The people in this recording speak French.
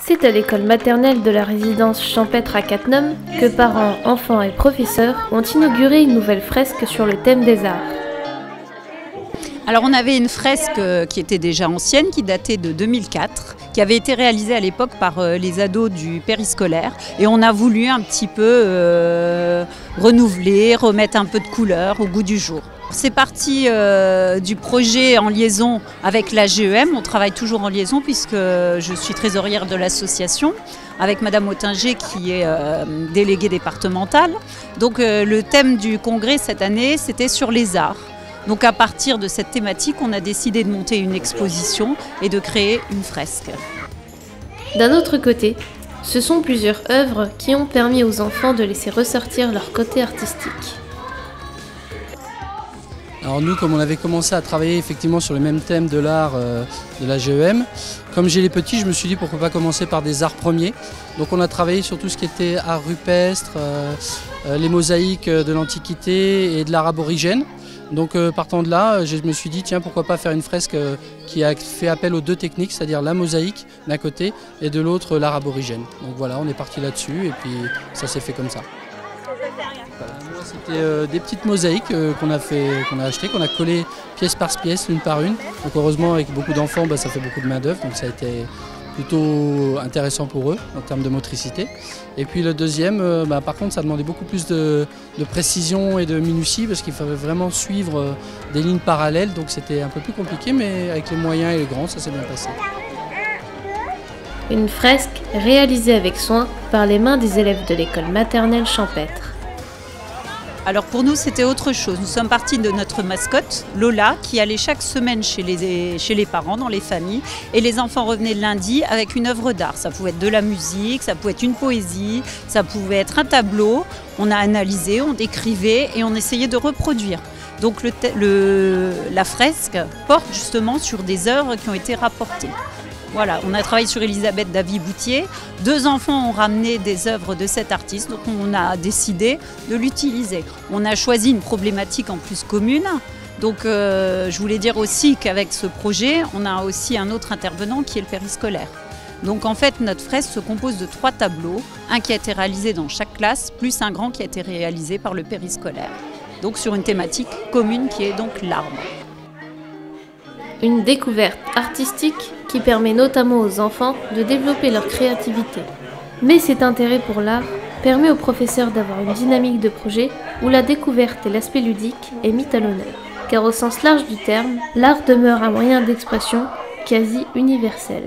C'est à l'école maternelle de la résidence champêtre à Cattenom que parents, enfants et professeurs ont inauguré une nouvelle fresque sur le thème des arts. Alors on avait une fresque qui était déjà ancienne, qui datait de 2004, qui avait été réalisée à l'époque par les ados du périscolaire. Et on a voulu un petit peu renouveler, remettre un peu de couleur au goût du jour. C'est parti du projet en liaison avec la GEM. On travaille toujours en liaison puisque je suis trésorière de l'association avec Madame Ottinger qui est déléguée départementale. Donc le thème du congrès cette année, c'était sur les arts. Donc à partir de cette thématique, on a décidé de monter une exposition et de créer une fresque. D'un autre côté, ce sont plusieurs œuvres qui ont permis aux enfants de laisser ressortir leur côté artistique. Alors nous, comme on avait commencé à travailler effectivement sur le même thème de l'art de la GEM, comme j'ai les petits, je me suis dit pourquoi pas commencer par des arts premiers. Donc on a travaillé sur tout ce qui était art rupestre, les mosaïques de l'Antiquité et de l'art aborigène. Donc partant de là, je me suis dit tiens pourquoi pas faire une fresque qui a fait appel aux deux techniques, c'est-à-dire la mosaïque d'un côté et de l'autre l'art aborigène. Donc voilà, on est parti là-dessus et puis ça s'est fait comme ça. Moi c'était des petites mosaïques qu'on a achetées, qu'on a collées pièce par pièce, l'une par une. Donc heureusement avec beaucoup d'enfants, ça fait beaucoup de main d'œuvre, donc ça a été plutôt intéressant pour eux en termes de motricité. Et puis le deuxième, par contre, ça demandait beaucoup plus de précision et de minutie parce qu'il fallait vraiment suivre des lignes parallèles, donc c'était un peu plus compliqué, mais avec les moyens et les grands, ça s'est bien passé. Une fresque réalisée avec soin par les mains des élèves de l'école maternelle champêtre. Alors pour nous, c'était autre chose. Nous sommes partis de notre mascotte, Lola, qui allait chaque semaine chez les parents, dans les familles. Et les enfants revenaient le lundi avec une œuvre d'art. Ça pouvait être de la musique, ça pouvait être une poésie, ça pouvait être un tableau. On a analysé, on décrivait et on essayait de reproduire. Donc la fresque porte justement sur des œuvres qui ont été rapportées. Voilà, on a travaillé sur Elisabeth Davy-Boutier. 2 enfants ont ramené des œuvres de cet artiste, donc on a décidé de l'utiliser. On a choisi une problématique en plus commune. Donc je voulais dire aussi qu'avec ce projet, on a aussi un autre intervenant qui est le périscolaire. Donc en fait, notre fresque se compose de 3 tableaux, un qui a été réalisé dans chaque classe, plus un grand qui a été réalisé par le périscolaire. Donc sur une thématique commune qui est donc l'arbre. Une découverte artistique qui permet notamment aux enfants de développer leur créativité. Mais cet intérêt pour l'art permet aux professeurs d'avoir une dynamique de projet où la découverte et l'aspect ludique est mis à l'honneur. Car au sens large du terme, l'art demeure un moyen d'expression quasi universel.